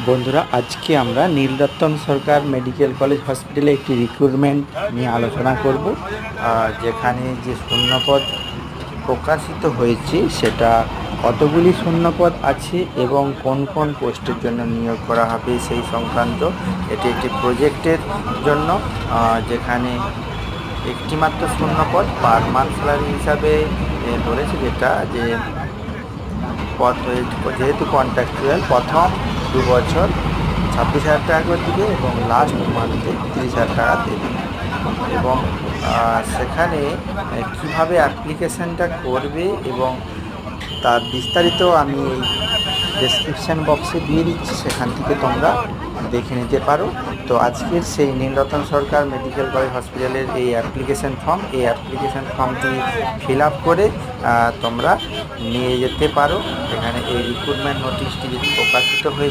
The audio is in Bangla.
বন্ধুরা, আজকে আমরা নীলরতন সরকার মেডিকেল কলেজ হসপিটালে একটি রিক্রুটমেন্ট নিয়ে আলোচনা করব। যেখানে যে শূন্যপদ প্রকাশিত হয়েছে সেটা কতগুলি শূন্যপদ আছে এবং কোন কোন পোস্টের জন্য নিয়োগ করা হবে সেই সংক্রান্ত। এটি একটি প্রজেক্টের জন্য, যেখানে একটিমাত্র শূন্যপদ পার মান্থ স্যালারি হিসাবে ধরেছে, যেটা যে পদ যেহেতু কন্ট্রাকচুয়াল, প্রথম 2 বছর 26,000 টাকা করে দিবে এবং লাস্ট মান্থে 30,000 টাকা দেবে। এবং সেখানে কিভাবে অ্যাপ্লিকেশানটা করবে এবং তার বিস্তারিত আমি এই ডেসক্রিপশান বক্সে দিয়ে দিচ্ছি, সেখান থেকে তোমরা দেখে নিতে পারো। তো আজকের সেই নীলরতন সরকার মেডিকেল কলেজ হসপিটালের এই অ্যাপ্লিকেশান ফর্মটি ফিল আপ করে তোমরা নিয়ে যেতে পারো। এখানে এই রিক্রুটমেন্ট নোটিশটি প্রকাশিত হয়েছে।